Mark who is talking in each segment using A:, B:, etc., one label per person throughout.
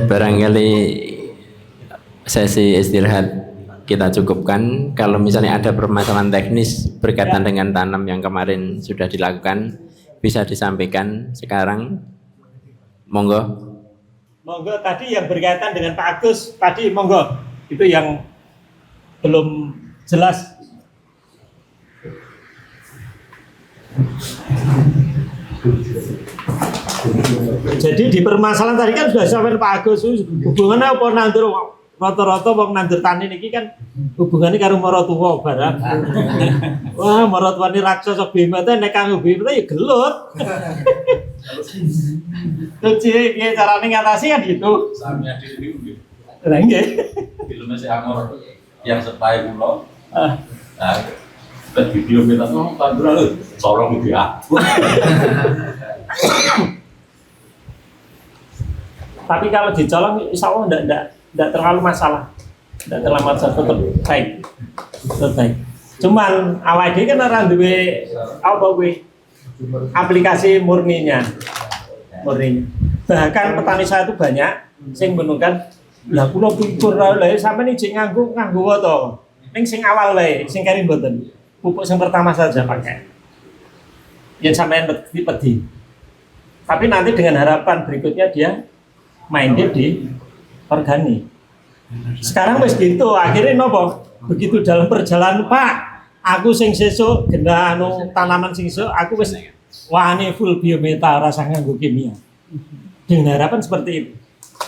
A: Barangkali sesi istirahat kita cukupkan. Kalau misalnya ada permasalahan teknis berkaitan dengan tanam yang kemarin sudah dilakukan, bisa disampaikan sekarang. Monggo.
B: Monggo, tadi yang berkaitan dengan Pak Agus tadi, monggo. Itu yang belum jelas. Jadi di permasalahan tadi kan sudah sampai Pak Agus, hubungannya apa nandur rata-rata wong nandur tani niki kan hubungannya karo maratuwa barang. Wah, maratuwane raksasa Bima teh nek kanggo Bima ya gelut. Terus ya carane ngatasi kan gitu.
C: Samnya diri nggih.
B: Lah nggih.
C: Filmnya si Angor yang sepai kula. Nah, video kita tuh tanduran sorong dia.
B: Tapi kalau dicolong insya Allah enggak terlalu masalah. Enggak terlalu masalah, tetap baik. Tetap baik. Cuman awal ini kan orang duwe apa kuwi? Aplikasi murninya. Bahkan petani saya itu banyak sing menemukan lah kula pikir lah sampeyan iki nganggo to. Ning sing awal wae, sing kari mboten. Pupuk yang pertama saja pakai. Yang sampeyan pedi. Tapi nanti dengan harapan berikutnya dia main di organik. Sekarang wis gitu, akhirnya nopo? Begitu dalam perjalanan Pak, aku sing sesuk genah anu tanaman sing sesuk aku wis wani full biometa rasa nganggo kimia. Dengan harapan seperti itu.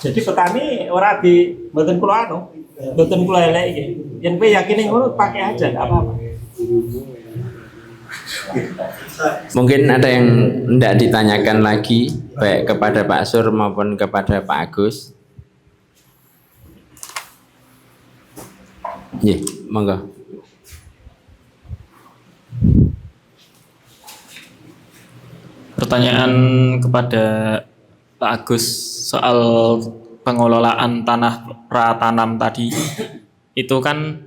B: Jadi petani ora di mboten kula anu, mboten kula elek iki. Yen kowe yakine ngono pakai aja enggak apa-apa.
A: Mungkin ada yang tidak ditanyakan lagi baik kepada Pak Sur maupun kepada Pak Agus. Monggo.
D: Pertanyaan kepada Pak Agus soal pengelolaan tanah pratanam tadi. Itu kan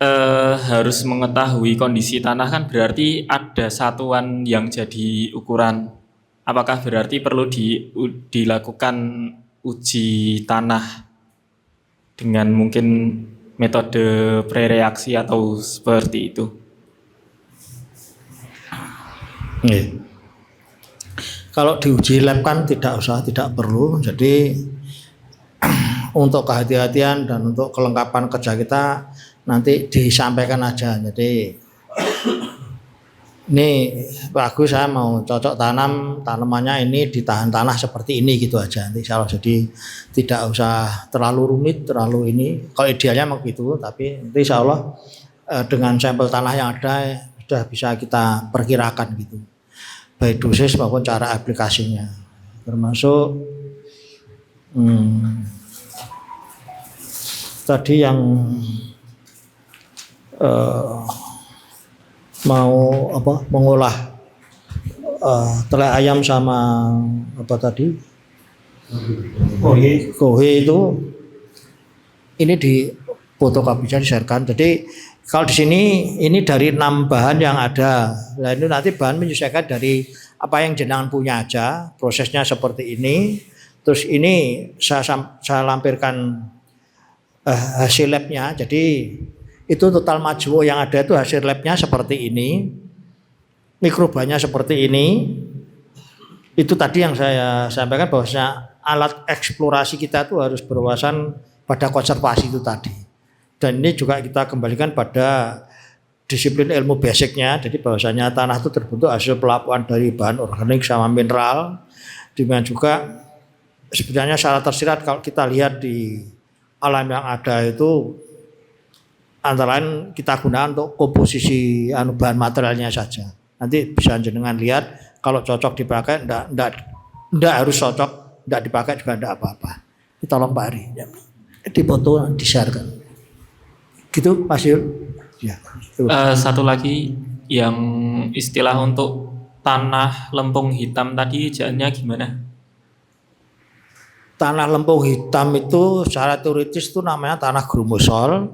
D: harus mengetahui kondisi tanah kan berarti ada satuan yang jadi ukuran. Apakah berarti perlu dilakukan uji tanah dengan mungkin metode prereaksi atau seperti itu?
E: Kalau diuji lab kan tidak perlu. Jadi untuk kehati-hatian dan untuk kelengkapan kerja kita nanti disampaikan aja. Jadi ini bagus, saya mau cocok tanamannya ini ditahan tanah seperti ini gitu aja. Nanti insya Allah, jadi tidak usah terlalu rumit, terlalu ini. Kalau idealnya begitu, tapi nanti insya Allah dengan sampel tanah yang ada sudah bisa kita perkirakan gitu, baik dosis maupun cara aplikasinya, termasuk tadi yang mau mengolah tele ayam sama apa tadi kohe itu ini di fotokopi di-sharekan. Jadi kalau di sini ini dari 6 bahan yang ada. Nah, itu nanti bahan menyesuaikan dari apa yang jenengan punya aja. Prosesnya seperti ini. Terus ini saya lampirkan hasil labnya. Jadi itu total majmuk yang ada itu hasil labnya seperti ini. Mikrobanya seperti ini. Itu tadi yang saya sampaikan bahwasanya alat eksplorasi kita itu harus berwawasan pada konservasi itu tadi. Dan ini juga kita kembalikan pada disiplin ilmu basicnya. Jadi bahwasanya tanah itu terbentuk hasil pelapuan dari bahan organik sama mineral. Demikian juga sebenarnya secara tersirat kalau kita lihat di alam yang ada itu antara lain kita gunakan untuk komposisi bahan materialnya saja. Nanti bisa jenengan lihat kalau cocok dipakai, enggak harus cocok, enggak dipakai juga enggak apa-apa. Tolong Pak Ari, di foto di-share-kan. Gitu Mas Yul. Ya.
D: Satu lagi yang istilah untuk tanah lempung hitam tadi jalannya gimana?
E: Tanah lempung hitam itu secara teoritis itu namanya tanah grumosol.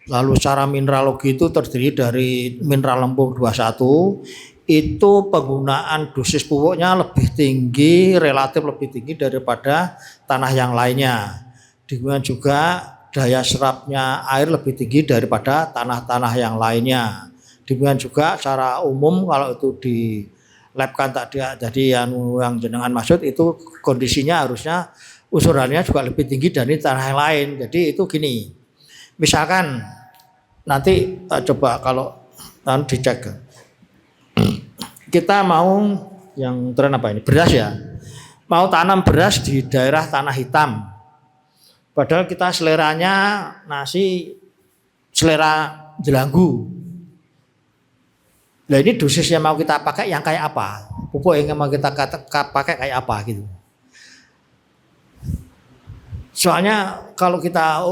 E: Lalu secara mineralogi itu terdiri dari mineral lempung 21. itu penggunaan dosis pupuknya lebih tinggi, relatif lebih tinggi daripada tanah yang lainnya. Demikian juga daya serapnya air lebih tinggi daripada tanah-tanah yang lainnya. Demikian juga secara umum kalau itu di labkan tadi jadi yang jenengan maksud itu kondisinya harusnya usurannya juga lebih tinggi dari tanah yang lain. Jadi itu gini, misalkan nanti coba kalau dicek, kita mau yang tren apa ini beras ya, mau tanam beras di daerah tanah hitam, padahal kita seleranya nasi selera jelanggu. Nah ini dosisnya mau kita pakai yang kayak apa? Pupuk yang mau kita pakai kayak apa gitu. Soalnya kalau kita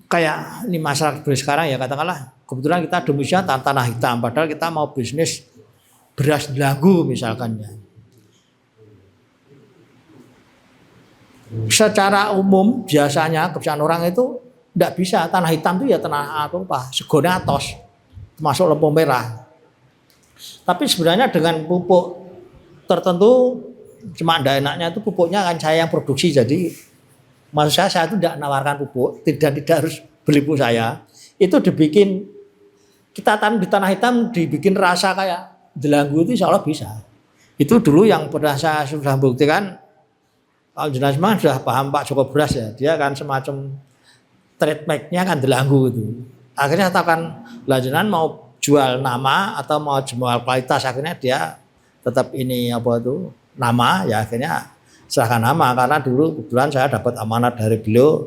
E: kayak ini masyarakat sekarang ya katakanlah kebetulan kita domisilinya tanah hitam, padahal kita mau bisnis beras jelanggu misalkan ya. Secara umum biasanya kebiasaan orang itu tidak bisa tanah hitam itu ya tanah apa? Segone atos, termasuk lempung merah. Tapi sebenarnya dengan pupuk tertentu cuma tidak enaknya itu pupuknya kan saya yang produksi, jadi maksud saya itu tidak menawarkan pupuk, tidak harus beli pupuk saya. Itu dibikin kita tanam di tanah hitam dibikin rasa kayak jelanggu itu insya Allah bisa. Itu dulu yang pernah saya sudah buktikan. Kalau jenazah sudah paham Pak Joko Beras ya, dia kan semacam trademarknya kan jelanggu itu. Akhirnya saya katakan jenazah mau jual nama atau mau jual kualitas, akhirnya dia tetap ini apa itu nama ya, akhirnya serahkan nama karena dulu kebetulan saya dapat amanat dari beliau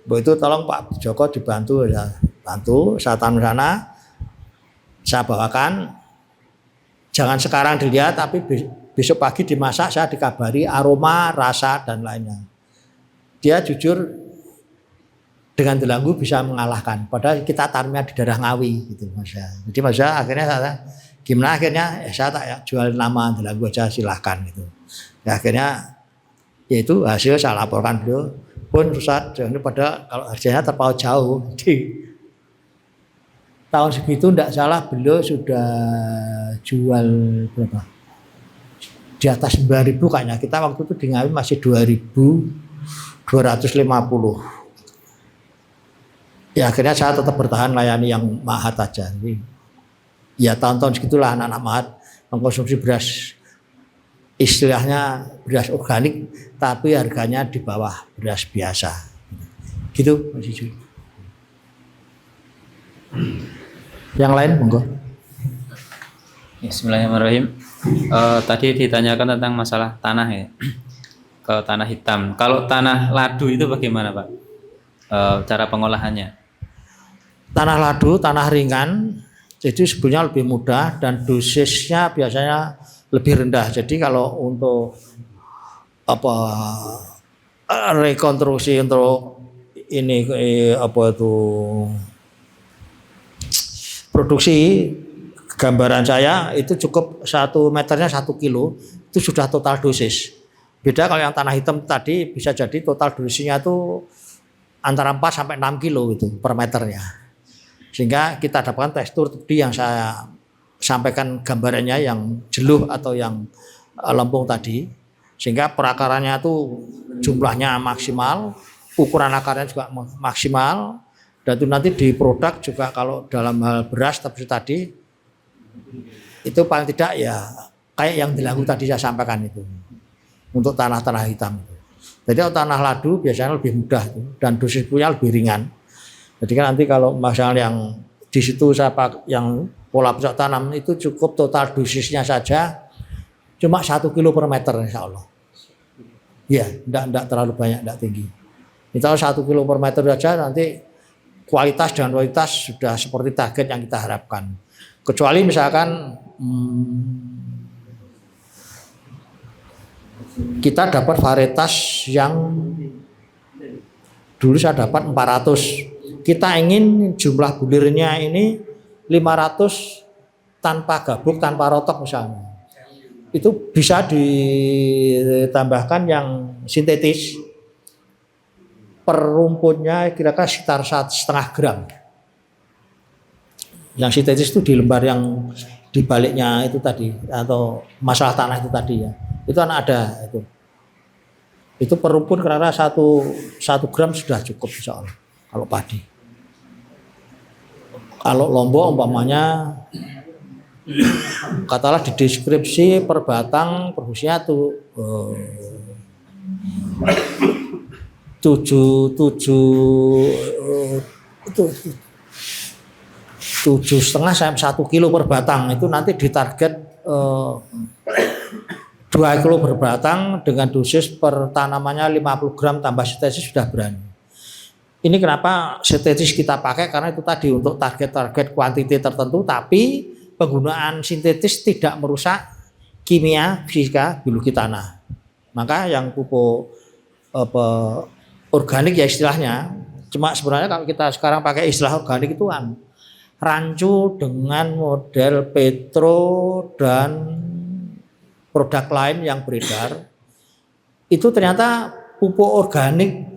E: bahwa itu tolong Pak Joko dibantu ya, bantu saya tanam sana, saya bawakan, jangan sekarang dilihat tapi besok pagi dimasak, saya dikabari aroma, rasa dan lainnya. Dia jujur dengan jelanggu bisa mengalahkan, padahal kita tanamnya di daerah Ngawi gitu Mas. Jadi Mas akhirnya saya gimana akhirnya saya tak ya, jual nama jelanggu aja silahkan gitu. Ya akhirnya yaitu hasil saya laporkan beliau pun Ustaz ini pada kalau harganya terpaut jauh di tahun segitu tidak salah beliau sudah jual berapa di atas 9.000 kayaknya, kita waktu itu di Ngawi masih 2.250. Ya akhirnya saya tetap bertahan layani yang mahat aja. Jadi, ya tahun-tahun segitulah anak-anak mahat mengkonsumsi beras istilahnya beras organik tapi harganya di bawah beras biasa. Gitu Mas Ijo. Yang lain monggo.
F: Bismillahirrahmanirrahim. Tadi ditanyakan tentang masalah tanah ya, ke tanah hitam. Kalau tanah ladu itu bagaimana Pak? Cara pengolahannya?
E: Tanah ladu, tanah ringan, jadi sebenarnya lebih mudah dan dosisnya biasanya lebih rendah. Jadi kalau untuk apa rekonstruksi untuk ini apa itu produksi, gambaran saya itu cukup 1 meternya 1 kilo itu sudah total dosis. Beda kalau yang tanah hitam tadi bisa jadi total dosisnya itu antara 4 sampai 6 kilo itu per meternya. Sehingga kita dapatkan tekstur tadi yang saya sampaikan gambarannya yang jeluh atau yang lempung tadi. Sehingga perakarannya itu jumlahnya maksimal, ukuran akarnya juga maksimal. Dan itu nanti di produk juga kalau dalam hal beras seperti tadi itu paling tidak ya kayak yang jelanggu tadi saya sampaikan itu untuk tanah-tanah hitam itu. Jadi kalau tanah ladu biasanya lebih mudah itu, dan dosis punya lebih ringan. Jadi kan nanti kalau misalnya yang di situ saya pakai yang pola bercocok tanam itu cukup total dosisnya saja cuma 1 kilo per meter insya Allah. Ya, enggak terlalu banyak, enggak tinggi. Kalau 1 kilo per meter saja nanti kualitas dan kualitas sudah seperti target yang kita harapkan. Kecuali misalkan kita dapat varietas yang dulu saya dapat 400. Kita ingin jumlah bulirnya ini 500 tanpa gabuk, tanpa rotok misalnya. Itu bisa ditambahkan yang sintetis. Per rumputnya kira-kira sekitar 1,5 gram. Yang sintetis itu di lembar yang di baliknya itu tadi atau masalah tanah itu tadi ya. Itu kan ada itu. Itu per rumpun kira-kira 1 gram sudah cukup insya Allah kalau padi. Kalau Lombok umpamanya katalah di deskripsi per batang produksinya tuh 7,5 sampai 1 kilo per batang itu nanti ditarget 2 kilo per batang dengan dosis per tanamannya 50 gram tambah sintetis sudah berani. Ini kenapa sintetis kita pakai karena itu tadi untuk target-target kuantiti tertentu tapi penggunaan sintetis tidak merusak kimia, fisika, biologi tanah. Maka yang pupuk organik ya istilahnya, cuma sebenarnya kalau kita sekarang pakai istilah organik itu rancu dengan model petro dan produk lain yang beredar. Itu ternyata pupuk organik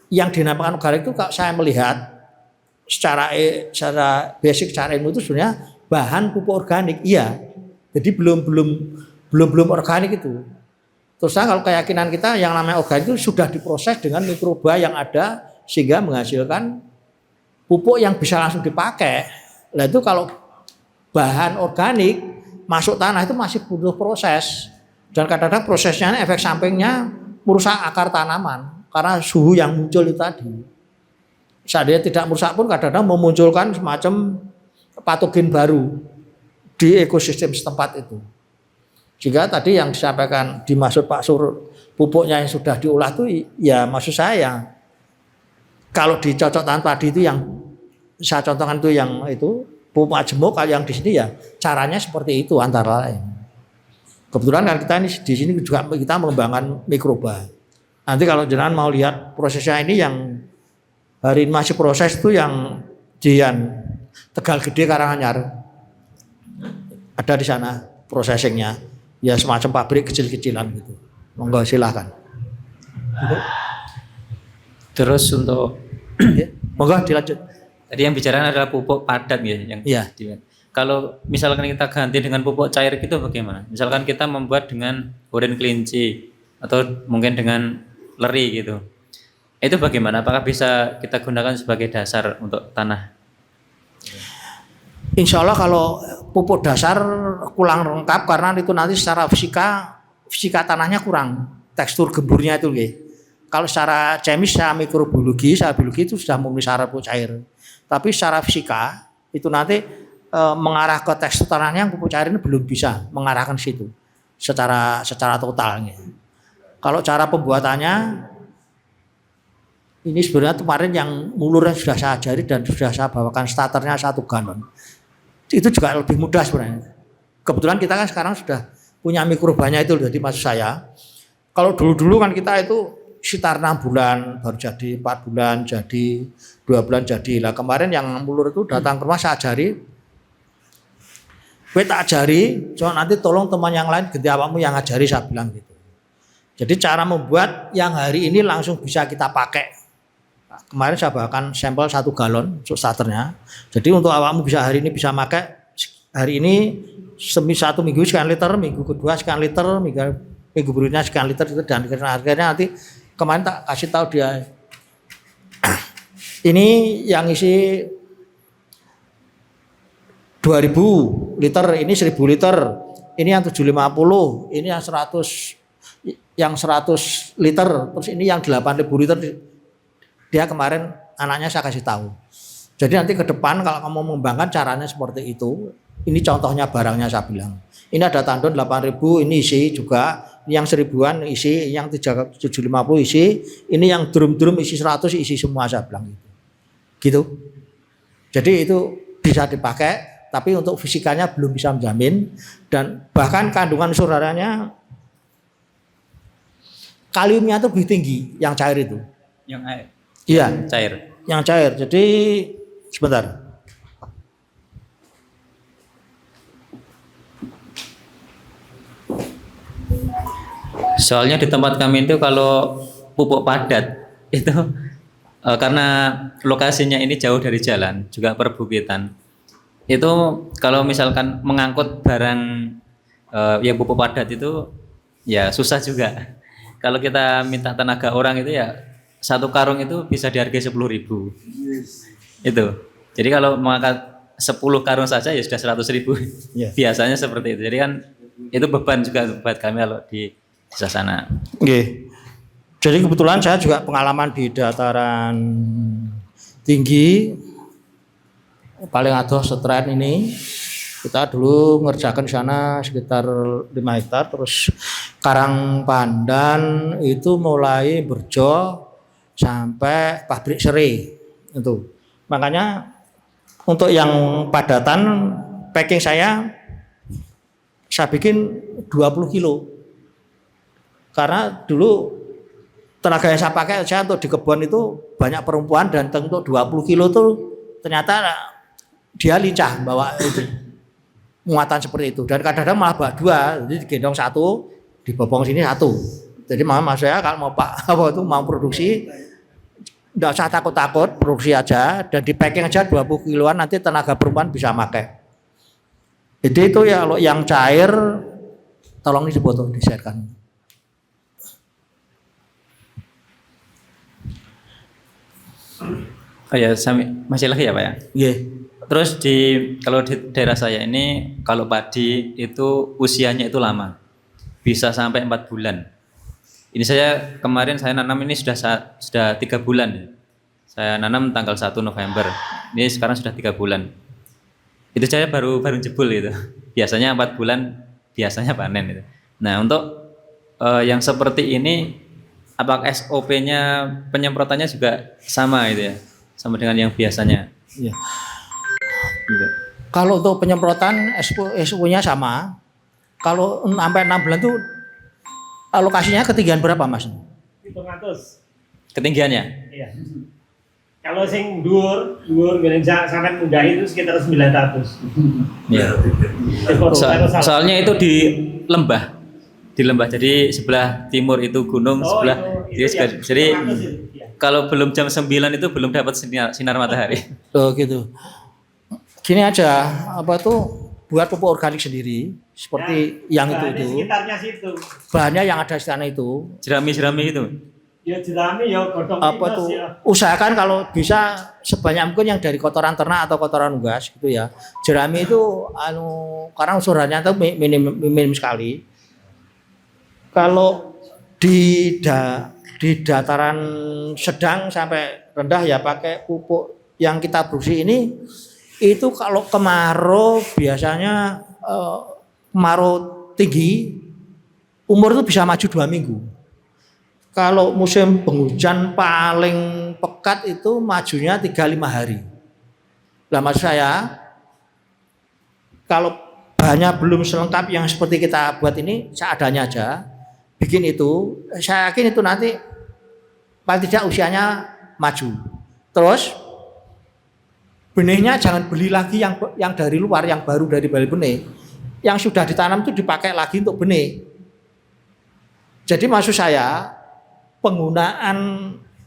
E: yang dinamakan organik itu kalau saya melihat secara basic, secara ilmu itu sebenarnya bahan pupuk organik, iya. Jadi belum organik itu. Terus kalau keyakinan kita yang namanya organik itu sudah diproses dengan mikroba yang ada sehingga menghasilkan pupuk yang bisa langsung dipakai. Nah itu kalau bahan organik masuk tanah itu masih butuh proses dan kadang-kadang prosesnya efek sampingnya merusak akar tanaman karena suhu yang muncul itu tadi. Seandainya tidak merusak pun kadang-kadang memunculkan semacam patogen baru di ekosistem setempat itu. Jika tadi yang disampaikan dimaksud Pak Sur pupuknya yang sudah diolah itu ya maksud saya kalau dicocok tanam padi itu yang saya contohkan itu yang itu pupuk majemuk, kalau yang di sini ya caranya seperti itu antara lain. Kebetulan kan kita ini di sini juga kita mengembangkan mikroba. Nanti kalau jenengan mau lihat prosesnya ini yang hari ini masih proses itu yang di Tegal Gede Karanganyar ada di sana processingnya ya semacam pabrik kecil-kecilan gitu. Monggo silakan.
F: Terus untuk
E: monggo dilanjut.
F: tadi yang bicara adalah pupuk padat ya yang
E: Iya.
F: Kalau misalkan kita ganti dengan pupuk cair gitu bagaimana? Misalkan kita membuat dengan urin kelinci atau mungkin dengan leri gitu. Itu bagaimana? Apakah bisa kita gunakan sebagai dasar untuk tanah?
E: Insya Allah kalau pupuk dasar kurang lengkap karena itu nanti secara fisika tanahnya kurang, tekstur gemburnya itu. Kalau secara chemis, secara mikrobiologi, secara biologi itu sudah memenuhi syarat pupuk cair. Tapi secara fisika itu nanti mengarah ke tekstur tanahnya yang pupuk cair ini belum bisa mengarahkan situ secara totalnya. Kalau cara pembuatannya ini sebenarnya kemarin yang mulurnya sudah saya ajari dan sudah saya bawakan starternya 1 galon. Itu juga lebih mudah sebenarnya. Kebetulan kita kan sekarang sudah punya mikrobanya itu, jadi maksud saya kalau dulu kan kita itu sekitar 6 bulan baru jadi, 4 bulan jadi, 2 bulan jadi. Lah kemarin yang mulur itu datang ke rumah saya ajari, gue tak ajari, cuma nanti tolong teman yang lain ganti awakmu yang ngajari, saya bilang gitu. Jadi cara membuat yang hari ini langsung bisa kita pakai. Kemarin saya bawakan sampel 1 galon untuk starternya. Jadi untuk awakmu bisa hari ini bisa pakai hari ini 1 minggu sekian liter, minggu kedua sekian liter, minggu berikutnya sekian liter itu, dan harganya nanti kemarin tak kasih tahu dia. Ini yang isi 2000 liter, ini 1000 liter, ini yang 750, ini yang 100 liter, terus ini yang 8000 liter. Dia kemarin anaknya saya kasih tahu. Jadi nanti ke depan kalau kamu mengembangkan caranya seperti itu, ini contohnya barangnya saya bilang. Ini ada tandon 8000, ini isi juga, ini yang 1000-an isi, yang 750 isi, ini yang drum-drum isi 100 isi semua, saya bilang gitu. Gitu. Jadi itu bisa dipakai, tapi untuk fisikanya belum bisa menjamin, dan bahkan kandungan unsur haranya kaliumnya itu lebih tinggi yang cair itu.
F: Yang air.
E: Iya,
F: Cair.
E: yang cair. Jadi sebentar.
F: Soalnya di tempat kami itu kalau pupuk padat itu karena lokasinya ini jauh dari jalan, juga perbukitan. itu kalau misalkan mengangkut barang yang pupuk padat itu ya susah juga. Kalau kita minta tenaga orang itu ya satu karung itu bisa dihargai 10.000. Itu. Jadi kalau mengangkat 10 karung saja ya sudah 100.000.
E: Ya.
F: Biasanya seperti itu. Jadi kan itu beban juga buat kami kalau di desa sana.
E: Oke. Jadi kebetulan saya juga pengalaman di dataran tinggi paling adoh Setren ini. Kita dulu ngerjakan di sana sekitar 5 hektar, terus Karang Pandan itu mulai Berjo sampai pabrik serai itu. Makanya untuk yang padatan packing saya bikin 20 kilo. Karena dulu tenaga yang saya pakai saya untuk di kebun itu banyak perempuan dan untuk 20 kilo tuh ternyata dia lincah bawa itu muatan seperti itu, dan kadang-kadang malah bawa 2, jadi digendong 1 dibopong sini 1. Jadi mama saya kalau mau mau produksi enggak usah takut-takut, produksi aja dan di packing aja 20 kiloan, nanti tenaga perempuan bisa pakai. Jadi itu ya, kalau yang cair tolong dipotong, di-sharekan.
F: Oh ya, masih lagi ya Pak ya?
E: Iya.
F: Terus kalau di daerah saya ini kalau padi itu usianya itu lama, bisa sampai 4 bulan. Ini kemarin saya nanam ini sudah 3 bulan. Saya nanam tanggal 1 November. Ini sekarang sudah 3 bulan. Itu saya baru jebul itu. Biasanya 4 bulan biasanya panen itu. Nah untuk yang seperti ini, apakah SOP-nya penyemprotannya juga sama itu ya, sama dengan yang biasanya?
E: Iya.
F: Gitu.
E: Kalau untuk penyemprotan SO-nya sama. Kalau sampai 6 bulan tuh alokasinya ketinggian berapa Mas?
B: 700.
F: Ketinggiannya?
B: Iya. Kalau sing dhuwur gini sampai munggah itu sekitar 900.
F: Iya. Soalnya itu di lembah. Jadi sebelah timur itu gunung, sebelah jadi kalau belum jam 9 itu belum dapat sinar matahari.
E: Oh gitu. Gini aja, buat pupuk organik sendiri seperti yang itu.
B: Sekitarnya situ.
E: Bahannya yang ada di sana itu.
F: Jerami itu.
B: Ya jerami ya godong minus ya.
E: Usahakan kalau bisa sebanyak mungkin yang dari kotoran ternak atau kotoran unggas gitu ya. Jerami itu karena unsurannya itu minim sekali. Kalau di dataran sedang sampai rendah ya pakai pupuk yang kita produksi ini. Itu kalau kemarau biasanya kemarau tinggi umur itu bisa maju 2 minggu. Kalau musim penghujan paling pekat itu majunya 3-5 hari. Nah maksud saya kalau bahannya belum selengkap yang seperti kita buat ini, seadanya aja bikin itu, saya yakin itu nanti paling tidak usianya maju. Terus benihnya jangan beli lagi yang dari luar, yang baru dari balik benih. Yang sudah ditanam itu dipakai lagi untuk benih. Jadi maksud saya penggunaan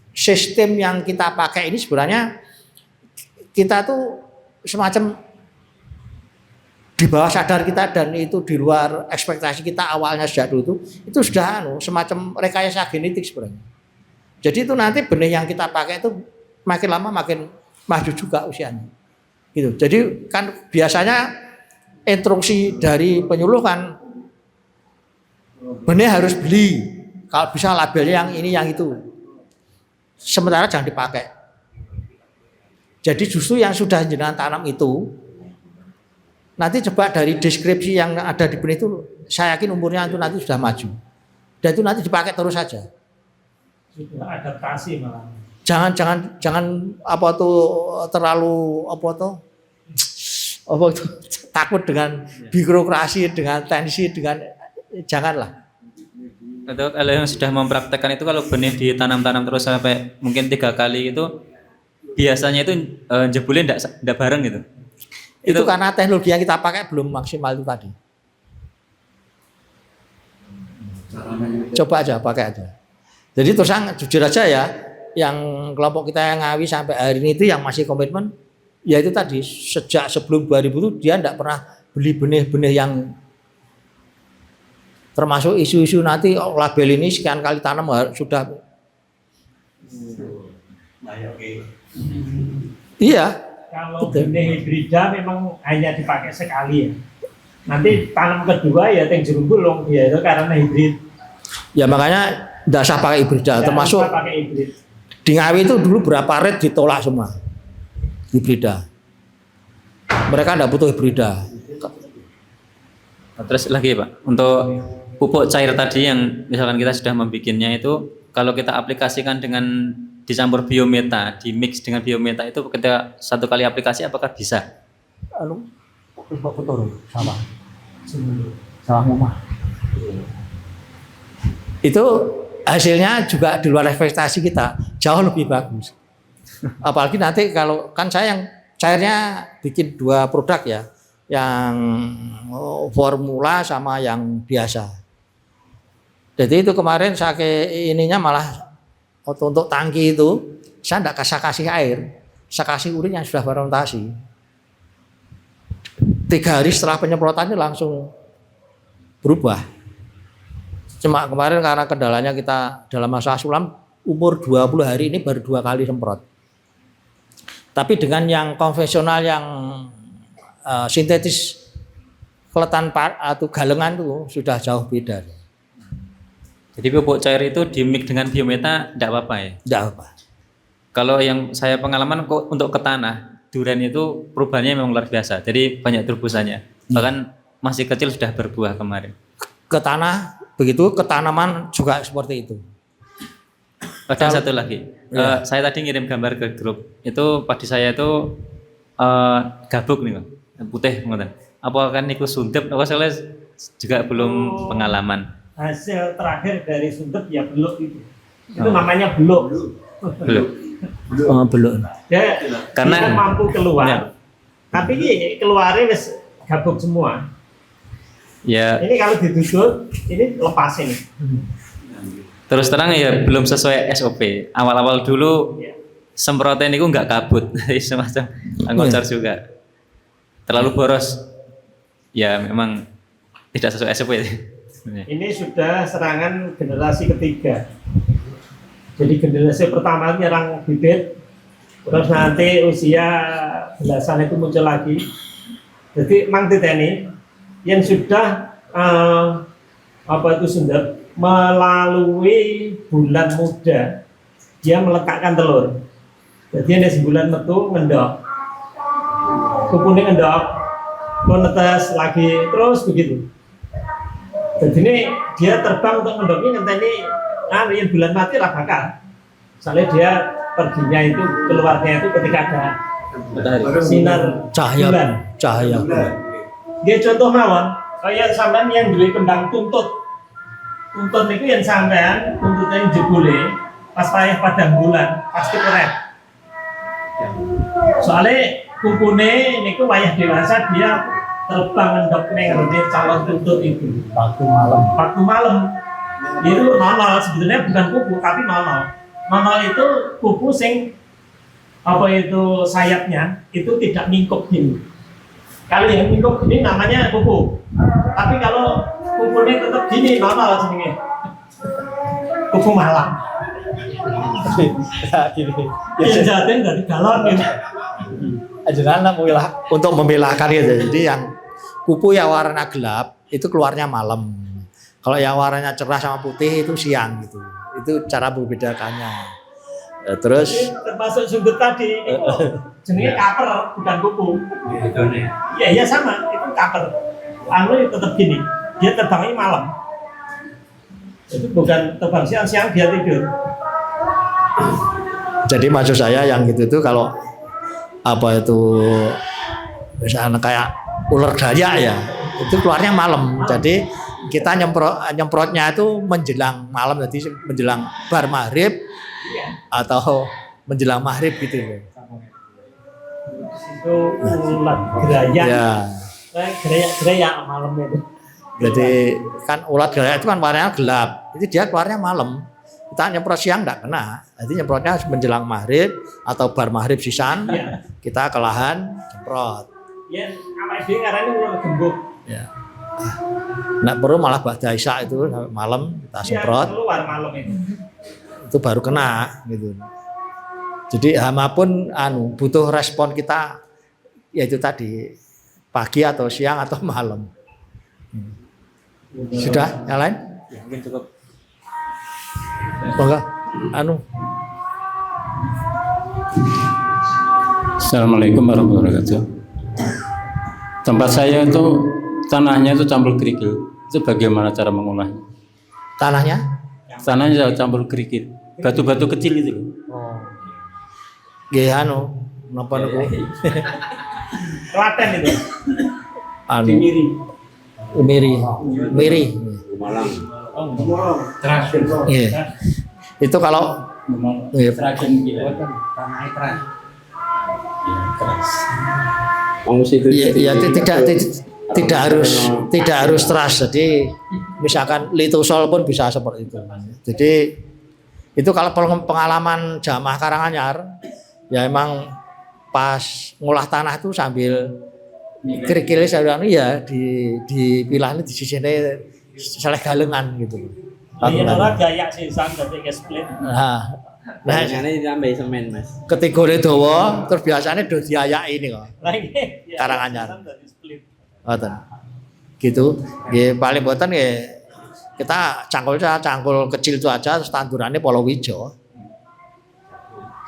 E: sistem yang kita pakai ini sebenarnya kita tuh semacam di bawah sadar kita dan itu di luar ekspektasi kita awalnya sejak dulu itu sudah semacam rekayasa genetik sebenarnya. Jadi itu nanti benih yang kita pakai itu makin lama makin maju juga usianya. Gitu. Jadi kan biasanya instruksi dari penyuluh kan benih harus beli. Kalau bisa labelnya yang ini yang itu. Sementara jangan dipakai. Jadi justru yang sudah jenengan tanam itu nanti coba dari deskripsi yang ada di benih itu saya yakin umurnya itu nanti sudah maju. Dan itu nanti dipakai terus saja.
B: Sudah adaptasi malah.
E: Jangan terlalu takut dengan birokrasi, dengan tensi, janganlah.
F: Atau kalau yang sudah mempraktekkan itu kalau benih ditanam-tanam terus sampai mungkin 3 kali itu biasanya itu jebulnya enggak bareng gitu.
E: Itu karena teknologi yang kita pakai belum maksimal itu tadi. Coba aja, pakai aja. Jadi terus jujur aja ya, yang kelompok kita yang Ngawi sampai hari ini itu yang masih komitmen Ya itu tadi sejak sebelum 2000 itu dia tidak pernah beli benih-benih yang termasuk isu-isu nanti label ini sekian kali tanam sudah. Iya.
B: Kalau
E: Betul.
B: benih hibrida memang hanya dipakai sekali ya. Nanti tanam kedua ya yang jeruk gulung ya itu karena hibrid.
E: Ya makanya tidak usah pakai hibrida.
B: Nggak
E: Termasuk
B: usah pakai hibrid.
E: di Ngawi itu dulu berapa red ditolak semua hibrida. Mereka tidak butuh hibrida.
F: Nah, terus lagi Pak, untuk pupuk cair tadi yang misalkan kita sudah membikinnya itu, kalau kita aplikasikan dengan dicampur biometa, di mix dengan biometa itu ketika satu kali aplikasi apakah bisa?
E: Anu, foto sama rumah. Itu hasilnya juga di luar ekspektasi kita, jauh lebih bagus. Apalagi nanti kalau kan saya yang cairnya bikin 2 produk ya, yang formula sama yang biasa. Jadi itu kemarin saya ininya malah untuk tangki itu saya tidak kasih air, saya kasih urin yang sudah fermentasi. 3 hari setelah penyemprotannya langsung berubah. Cuma kemarin karena kendalanya kita dalam masa sulam umur 20 hari ini baru 2 kali semprot. Tapi dengan yang konvensional yang sintetis keletan atau galengan itu sudah jauh beda.
F: Jadi pupuk cair itu di mix dengan biometa tidak apa-apa ya?
E: Tidak apa.
F: Kalau yang saya pengalaman kok untuk ke tanah, durian itu perubahannya memang luar biasa. Jadi banyak terobosannya. Bahkan masih kecil sudah berbuah kemarin.
E: Ke tanah begitu, ke tanaman juga seperti itu.
F: Dan satu lagi, saya tadi ngirim gambar ke grup. Itu padi saya itu gabuk nih, Bang. Putih ngoten. Apakah niku sundep? Apa saya juga belum pengalaman.
B: Hasil terakhir dari sundep ya beluk itu. Itu namanya beluk.
F: Belum.
E: Belum.
B: Dia,
F: Karena-
B: dia mampu keluar.
F: Ya.
B: Tapi ini keluarnya wis gabuk semua.
F: Ya,
B: Ini kalau diduduk, ini lepas ini.
F: terus terang ya belum sesuai SOP. Awal-awal dulu
B: Ya.
F: semprotan itu nggak kabut, semacam ngocor juga. Terlalu boros. Ya memang tidak sesuai SOP.
B: Ini sudah serangan generasi ketiga. Jadi generasi pertama nyerang bibit, terus nanti usia belasan itu muncul lagi. Jadi Mang Titeni yang sudah sundep melalui bulan muda dia meletakkan telur. Jadi ada sebulan metu ngendok, kukuning ngendok, menetes lagi terus begitu. Jadi ini dia terbang untuk mendoknya ngenteni yang bulan mati lah bakal. Soalnya dia perginya itu keluarnya itu ketika ada sinar bulan.
E: Cahaya.
B: Dia contoh mawon, kayak sampean yang duwe kembang tuntut. Tuntut itu yang sampean tuntutnya yang jebule pas payah padang bulan pasti keren. Soalnya kukune niku wayah dewasa dia terbang ngendok ning ngerti calon tuntut itu. Waktu malam. Itu nonol sebetulnya bukan kuku tapi nonol. Nonol itu kuku sing sayapnya itu tidak mingkup gini. Kalau yang mingkup gini namanya kuku. Tapi kalau kukunya tetap gini nonol jenenge. Kuku malam.
E: Ya gini.
B: Yang jatin dari galon gitu.
E: Ajaran untuk memilahkan itu. Jadi yang kupu yang warna gelap itu keluarnya malam. Kalau yang warnanya cerah sama putih itu siang gitu. Itu cara membedakannya. Ya, terus
B: Ini termasuk sundut tadi itu jenenge kaper bukan kuku. Iya sama itu kaper. Anu tetap gini. Dia terbangnya malam. Itu bukan terbang siang dia tidur.
E: jadi maksud saya yang gitu itu kalau misalnya kayak ular dayak ya itu keluarnya malam. Jadi kita nyemprotnya itu menjelang malam, jadi menjelang bar maghrib atau menjelang maghrib gitu.
B: Itu ulat gerayak.
E: Ya.
B: Gerayak malam itu.
E: Jadi kan ulat gelayak itu kan warnanya gelap, jadi dia keluarnya malam. Kita nyemprot siang enggak kena. Jadi nyemprotnya menjelang maghrib atau bar maghrib sisan, kita ke lahan semprot.
B: Ya, awake dhewe ngarani ular gembok.
E: Ya. Nah, perlu malah ba'da isya itu malam kita semprot.
B: Ya, keluar malam
E: itu baru kena gitu. Jadi hama pun butuh respon kita yaitu tadi pagi atau siang atau malam. Sudah yang lain?
F: Ya, mungkin cukup.
E: Monggo.
G: Assalamualaikum warahmatullahi wabarakatuh. Tempat saya itu tanahnya itu campur kerikil. Itu bagaimana cara mengolahnya?
E: Tanahnya?
G: Tanahnya campur kerikil. Batu-batu kecil itu.
E: Nggih napa niku?
B: Klaten itu.
E: Miri. Miri.
A: Malang.
E: Iya. Itu kalau
G: Seragen gila.
E: ya tidak harus trust. Jadi misalkan litosol pun bisa seperti itu. Jadi itu kalau pengalaman jamaah Karanganyar ya emang pas ngolah tanah itu sambil kerikil ya dipilah di sisine seleh galengan gitu.
B: Iya ora gayak sisan dadi split.
E: Nah,
A: Biasanya ditambahi semen, Mas.
E: ketigone dawa terus biasanya do diayaki ini kok.
B: Lah iki
E: Karanganyar.
B: dadi split.
E: Ngoten. Gitu. Nggih paling mboten nggih kita cangkul kecil itu aja terus tandurannya palawija.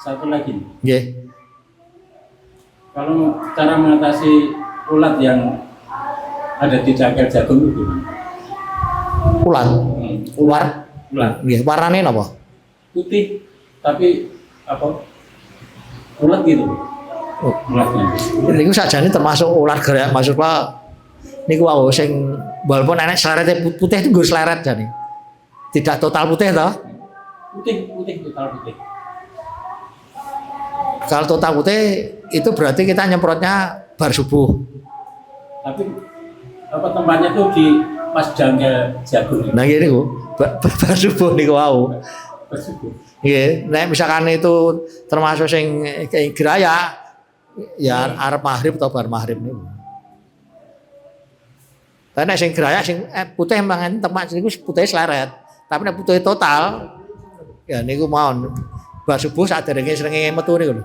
G: Satu lagi.
E: Nggih.
G: Kalau cara mengatasi ulat yang ada di cangkir jagung itu gimana?
E: Ulat.
G: Ulat.
E: Nggih, warnane napa?
G: Putih tapi apa? Ulat gitu. Ulatnya.
E: Niku sakjane termasuk ulat gerak maksud Pak. Niku wau sing walaupun enek slerete putih itu nggo sleret jane. Tidak total putih toh?
G: Putih total putih.
E: Kalau total putih itu berarti kita nyemprotnya bar subuh.
G: Tapi apa tempatnya tuh di pas jangkar jagung.
E: Nah gini niku bar subuh niku wau. Nggih, nek misalkan itu termasuk sing geraya ya arep maghrib atau bar maghrib niku. Tapi nek sing geraya sing putih mangan tempat niku putih sleret. Tapi nek putih total ya niku mawon bar subuh saderenge srengenge metu niku lho.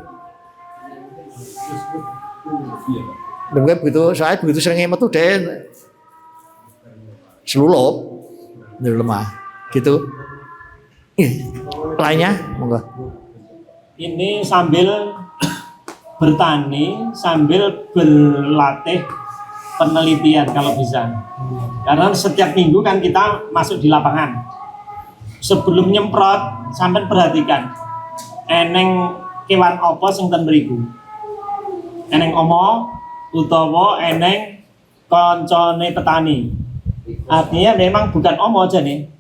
E: Lha begitu saya begitu srengenge metu den selulup lemah gitu. Lainnya monggo.
B: Ini sambil bertani, sambil berlatih penelitian kalau bisa. Karena setiap minggu kan kita masuk di lapangan. Sebelum nyemprot, sampai perhatikan. Eneng kewan apa sing ten mriku. Eneng omo utawa eneng koncone petani. Artinya memang bukan omo aja nih.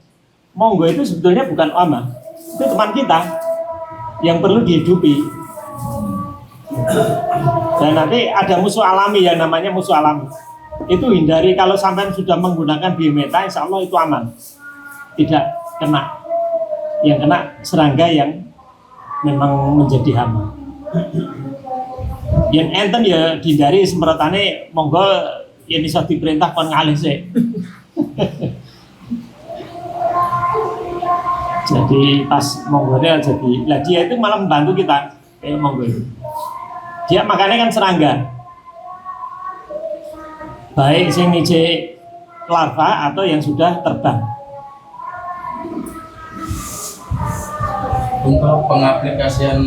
B: Monggo itu sebetulnya bukan oma, itu teman kita yang perlu dihidupi. Dan nanti ada musuh alami yang namanya musuh alami. Itu hindari kalau sampai sudah menggunakan biometa, insya Allah itu aman, tidak kena. Yang kena serangga yang memang menjadi hama. Yang enten ya dihindari semprotannya, monggo yang bisa diperintah kon ngalih sih. Jadi pas monggolnya jadi, lah dia itu malah membantu kita monggol. Dia makannya kan serangga, baik sing ngije larva atau yang sudah terbang.
C: Untuk pengaplikasian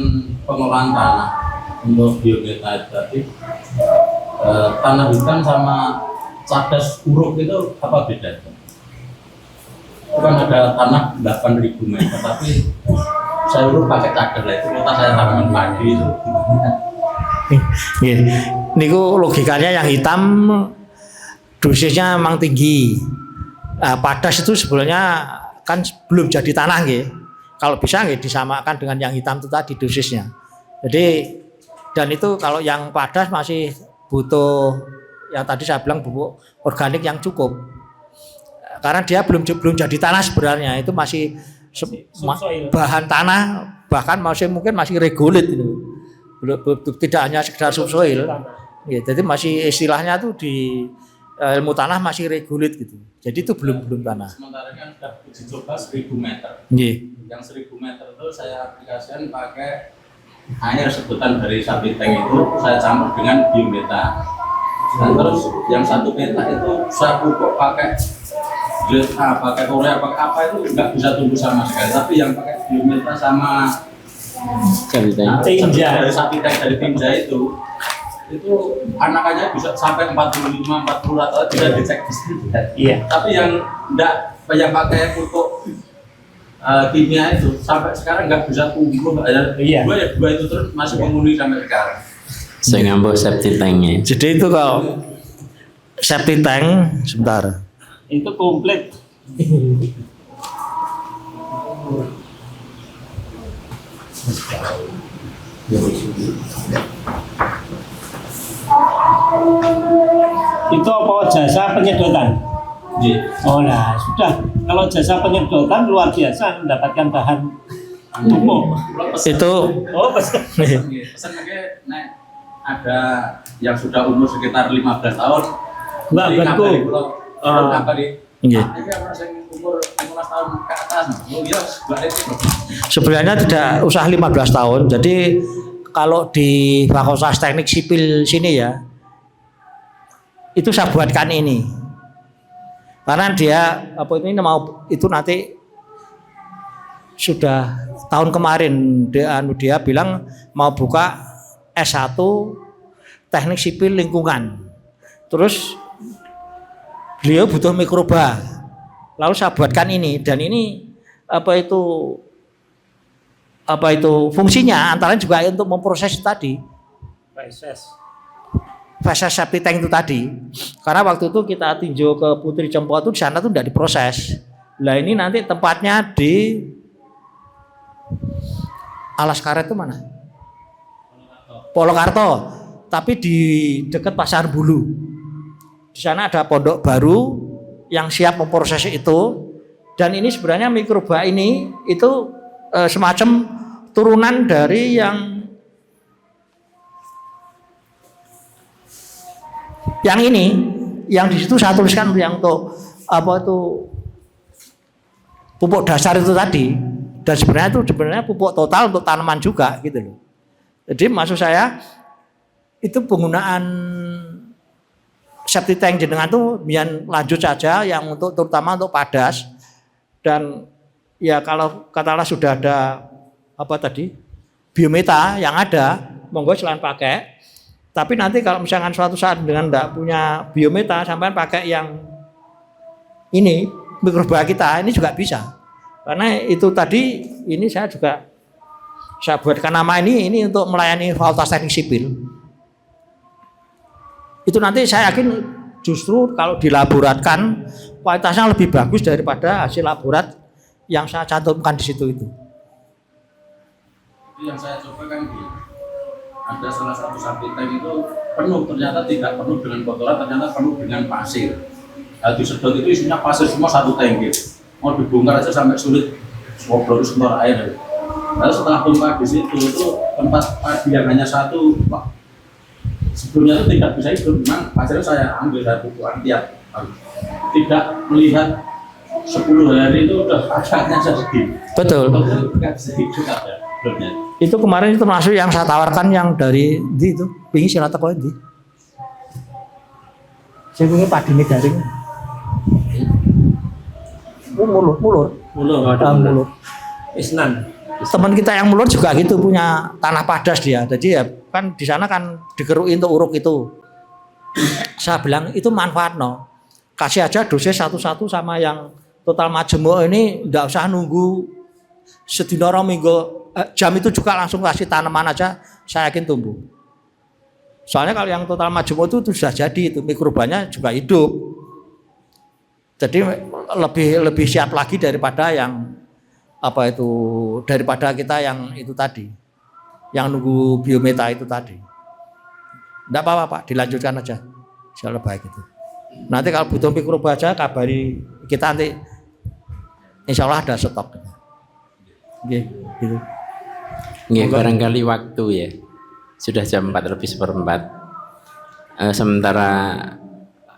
C: pengolahan tanah untuk biometa tadi, tanah hitam sama cadas uruk itu apa bedanya? Bukan ada tanah 8.000 meter, tapi saya urut pakai cadas lah, itu kota saya tanaman padi itu.
E: Niku logikanya yang hitam dosisnya memang tinggi. Padas itu sebenarnya kan belum jadi tanah nggih. Kalau bisa nggih disamakan dengan yang hitam itu tadi dosisnya. Jadi dan itu kalau yang padas masih butuh yang tadi saya bilang pupuk organik yang cukup. Karena dia belum jadi tanah sebenarnya, itu masih
B: Subsoil.
E: bahan tanah bahkan mungkin masih regulit itu. Tidak hanya sekedar subsoil. Ya, jadi masih istilahnya tuh di ilmu tanah masih regulit gitu. Jadi itu belum tanah.
C: Sementara kan sudah uji coba 1000 meter.
E: Nggih.
C: Yang 1000 meter itu saya aplikasikan pakai air sebutan dari sapi tank itu saya campur dengan biometa. Dan terus yang 1 meter itu saya pupuk pakai grade A, pakai urea, pakai apa itu nggak bisa tumbuh sama sekali. Tapi yang pakai biometa sama
B: Tinja.
C: dari sapi tank dari tinja itu anakannya bisa sampai 45-40 atau bisa dicek di sini.
B: Iya.
C: Tapi yang yang pakai pupuk kimia itu sampai sekarang nggak bisa tumbuh.
B: Iya.
C: Dua itu terus masih memenuhi sampai sekarang.
A: Saya ngambil septic tanknya.
E: Jadi itu kalau septic tank sebentar.
B: Itu komplit. Itu apa jasa penyedotan?
C: Jadi
B: Oh nah sudah, kalau jasa penyedotan luar biasa mendapatkan bahan pupuk.
E: Itu
B: Oh pesan.
C: pesan nek ada yang sudah umur sekitar 15 tahun.
B: Mbak,
C: jadi
B: betul.
C: ngabari kula, ngabari.
E: Nggih.
C: Ini apa sing umur 15 tahun ke atas. Oh iya, Mbak itu.
E: sebenarnya tidak usah 15 tahun. Jadi kalau di Fakultas Teknik Sipil sini ya, itu saya buatkan ini. Karena dia ini mau itu nanti sudah tahun kemarin dia bilang mau buka S1 Teknik Sipil Lingkungan. Terus beliau butuh mikroba. Lalu saya buatkan ini dan ini apa itu fungsinya antara juga untuk memproses tadi fase septic tank itu tadi. Karena waktu itu kita tinjau ke Putri Cempo itu di sana tuh tidak diproses. Lah ini nanti tempatnya di Alas Karet itu mana? Polokarto. Tapi di dekat Pasar Bulu. Di sana ada pondok baru yang siap memproses itu. Dan ini sebenarnya mikroba ini itu semacam turunan dari yang ini, yang di situ saya tuliskan yang untuk apa itu pupuk dasar itu tadi. Dan sebenarnya pupuk total untuk tanaman juga gitu loh. Jadi maksud saya itu penggunaan septic tank jenengan tuh biar lanjut saja yang untuk terutama untuk padas. Dan ya kalau katakanlah sudah ada apa tadi biometa yang ada, monggo silahkan pakai. Tapi nanti kalau misalkan suatu saat dengan tidak punya biometa, sampai pakai yang ini mikroba kita ini juga bisa. Karena itu tadi ini saya buatkan nama ini untuk melayani Fakultas Teknik Sipil. Itu nanti saya yakin justru kalau dilaboratkan kualitasnya lebih bagus daripada hasil laborat yang saya cantumkan di situ itu.
C: Yang saya coba kan ada salah satu sapi tank itu penuh, ternyata tidak penuh dengan kotoran, ternyata penuh dengan pasir. Disedot itu isinya pasir semua satu tank gitu. Mau dibongkar aja sampai sulit, ngobrol semua air. Lalu setelah tumpah di situ itu tempat padi yang hanya satu, Pak. Sebelumnya itu tidak bisa hidup, memang pasirnya saya ambil dari pupukan tiap hari. Tidak melihat 10 hari itu udah agaknya sedih.
E: Betul.
C: Tidak bisa hidup ada sebelumnya.
E: Itu kemarin itu termasuk yang saya tawarkan yang dari itu, pingi sila teko ndi. Saya punya padine garing. Mulur.
B: Isnan.
E: Teman kita yang mulur juga gitu punya tanah padas dia. Jadi ya kan di sana kan dikerui untuk uruk itu. Saya bilang itu manfaat no. Kasih aja dosis satu-satu sama yang total majemuk ini, nggak usah nunggu sedina rong minggu jam itu juga langsung kasih tanaman aja, saya yakin tumbuh. Soalnya kalau yang total majemuk itu sudah jadi itu mikrobanya juga hidup. Jadi lebih siap lagi daripada yang apa itu daripada kita yang itu tadi, yang nunggu biometa itu tadi. Tidak apa-apa Pak, dilanjutkan aja, insya Allah baik itu. Nanti kalau butuh mikroba aja kabari kita nanti, insya Allah ada stok. Nggih, gitu.
A: Nggih, barangkali waktu ya. Sudah jam 4 lebih seperempat. Sementara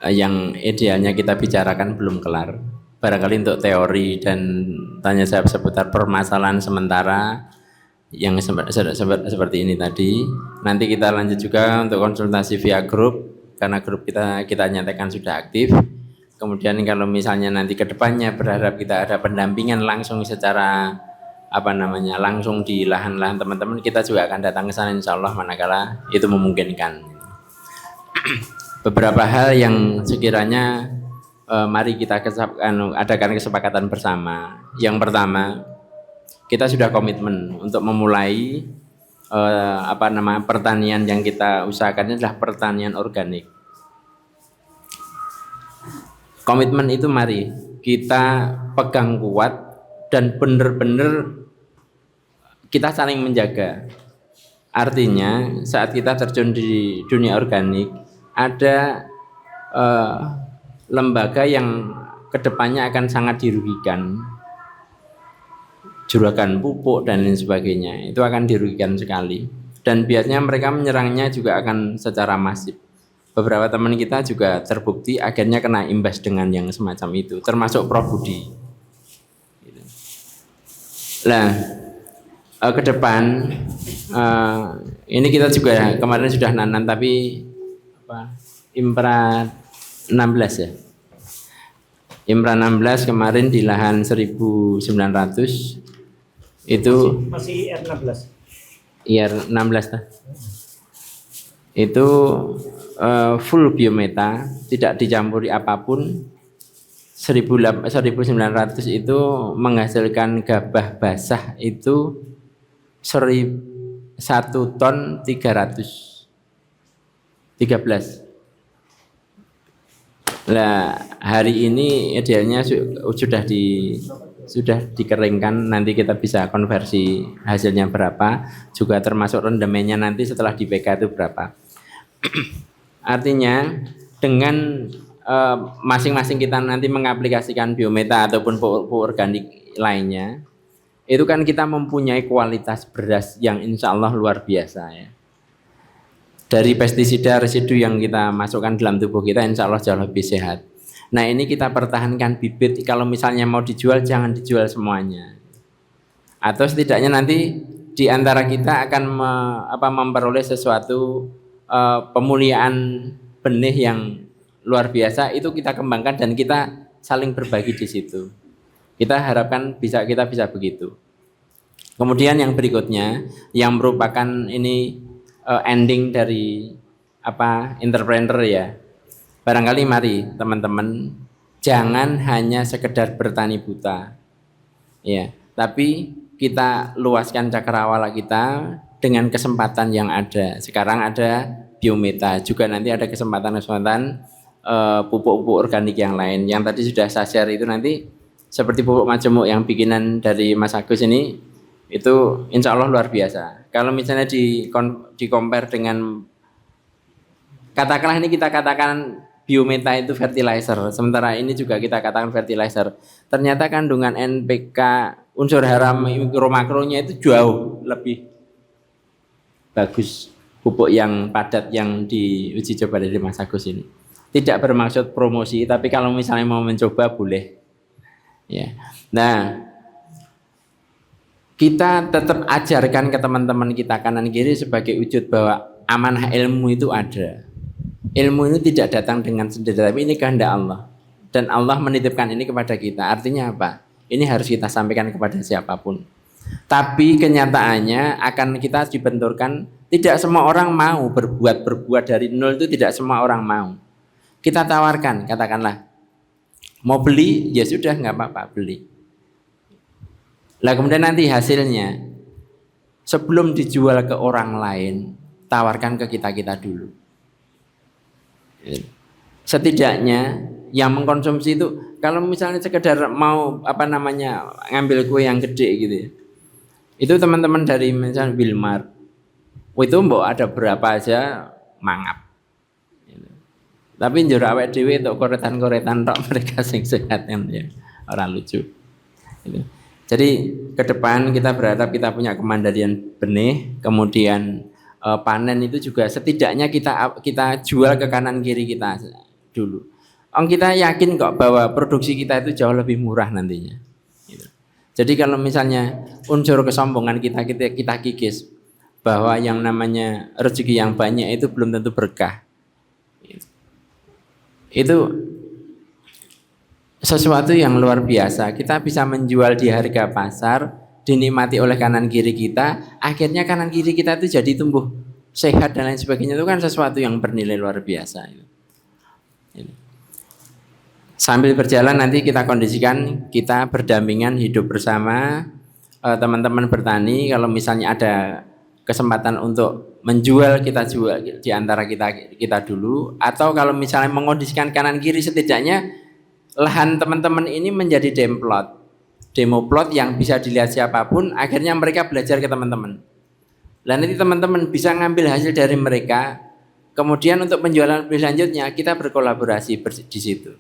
A: yang idealnya kita bicarakan belum kelar. Barangkali untuk teori dan tanya jawab seputar permasalahan sementara yang seperti ini tadi. Nanti kita lanjut juga untuk konsultasi via grup, karena grup kita nyatakan sudah aktif. Kemudian kalau misalnya nanti ke depannya berharap kita ada pendampingan langsung secara langsung di lahan-lahan teman-teman, kita juga akan datang ke sana insya Allah manakala itu memungkinkan. Beberapa hal yang sekiranya mari kita adakan kesepakatan bersama. Yang pertama, kita sudah komitmen untuk memulai pertanian yang kita usahakan adalah pertanian organik. Komitmen itu mari kita pegang kuat dan benar-benar kita saling menjaga. Artinya saat kita terjun di dunia organik, ada lembaga yang kedepannya akan sangat dirugikan, juragan pupuk dan lain sebagainya, itu akan dirugikan sekali. Dan biasanya mereka menyerangnya juga akan secara masif. Beberapa teman kita juga terbukti akhirnya kena imbas dengan yang semacam itu, termasuk Prof Budi. Nah, ke depan ini kita juga kemarin sudah nanam, tapi Impra 16 ya. Impra 16 kemarin di lahan 1900 itu
B: masih R16.
A: IR16 itu full biometa, tidak dicampuri apapun. 1900 itu menghasilkan gabah basah itu 1 ton 313. Nah, hari ini idealnya sudah dikeringkan, nanti kita bisa konversi hasilnya berapa, juga termasuk rendemennya nanti setelah di PK itu berapa. Artinya dengan masing-masing kita nanti mengaplikasikan biometa ataupun pupuk organik lainnya, itu kan kita mempunyai kualitas beras yang insya Allah luar biasa ya. Dari pestisida residu yang kita masukkan dalam tubuh kita insya Allah jauh lebih sehat. Nah ini kita pertahankan bibit, kalau misalnya mau dijual jangan dijual semuanya. Atau setidaknya nanti di antara kita akan memperoleh sesuatu pemuliaan benih yang luar biasa, itu kita kembangkan dan kita saling berbagi di situ. Kita harapkan kita bisa begitu. Kemudian yang berikutnya yang merupakan ini ending dari entrepreneur ya. Barangkali mari teman-teman jangan hanya sekedar bertani buta. Ya, tapi kita luaskan cakrawala kita dengan kesempatan yang ada. Sekarang ada biometa, juga nanti ada kesempatan pupuk-pupuk organik yang lain. Yang tadi sudah saya share itu nanti seperti pupuk majemuk yang bikinan dari Mas Agus ini, itu insya Allah luar biasa. Kalau misalnya di compare dengan, katakanlah ini kita katakan biometa itu fertilizer, sementara ini juga kita katakan fertilizer, ternyata kandungan NPK unsur hara mikro-makronya itu jauh lebih bagus pupuk yang padat yang diuji coba dari Mas Agus ini. Tidak bermaksud promosi, tapi kalau misalnya mau mencoba boleh. Ya. Nah, kita tetap ajarkan ke teman-teman kita kanan kiri sebagai wujud bahwa amanah ilmu itu ada. Ilmu ini tidak datang dengan sendiri, tapi ini kehendak Allah. Dan Allah menitipkan ini kepada kita. Artinya apa? Ini harus kita sampaikan kepada siapapun. Tapi kenyataannya akan kita dibenturkan, tidak semua orang mau berbuat dari nol, itu tidak semua orang mau. Kita tawarkan, katakanlah mau beli, ya sudah nggak apa-apa beli. Lah kemudian nanti hasilnya sebelum dijual ke orang lain, tawarkan ke kita dulu. Setidaknya yang mengkonsumsi itu, kalau misalnya sekedar mau ngambil kue yang gede gitu ya, itu teman-teman dari misalnya Wilmar, itu mbok ada berapa aja mangap. Tapi njur awake dhewe untuk koretan-koretan tok mereka sing sehat kan ya, ora lucu. Gitu. Jadi ke depan kita berharap kita punya kemandirian benih, kemudian panen itu juga setidaknya kita jual ke kanan kiri kita dulu. Kita yakin kok bahwa produksi kita itu jauh lebih murah nantinya. Gitu. Jadi kalau misalnya unsur kesombongan kita kikis bahwa yang namanya rezeki yang banyak itu belum tentu berkah. Itu sesuatu yang luar biasa. Kita bisa menjual di harga pasar, dinikmati oleh kanan kiri kita, akhirnya kanan kiri kita itu jadi tumbuh sehat dan lain sebagainya. Itu kan sesuatu yang bernilai luar biasa. Sambil berjalan nanti kita kondisikan, kita berdampingan hidup bersama. Teman-teman bertani, kalau misalnya ada kesempatan untuk menjual, kita jual di antara kita dulu. Atau kalau misalnya mengondisikan kanan kiri, setidaknya lahan teman-teman ini menjadi demo plot yang bisa dilihat siapapun, akhirnya mereka belajar ke teman-teman. Dan nanti teman-teman bisa ngambil hasil dari mereka, kemudian untuk penjualan lebih lanjutnya kita berkolaborasi di situ.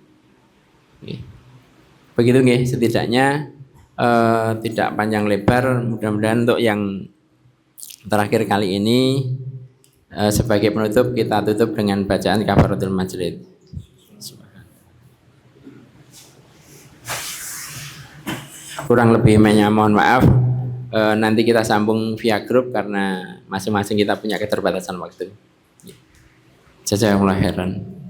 A: Begitu nggih, setidaknya tidak panjang lebar, mudah-mudahan untuk yang terakhir kali ini sebagai penutup kita tutup dengan bacaan kafaratul majlis. Kurang lebihnya mohon maaf, nanti kita sambung via grup karena masing-masing kita punya keterbatasan waktu. Jazakumullah khairan.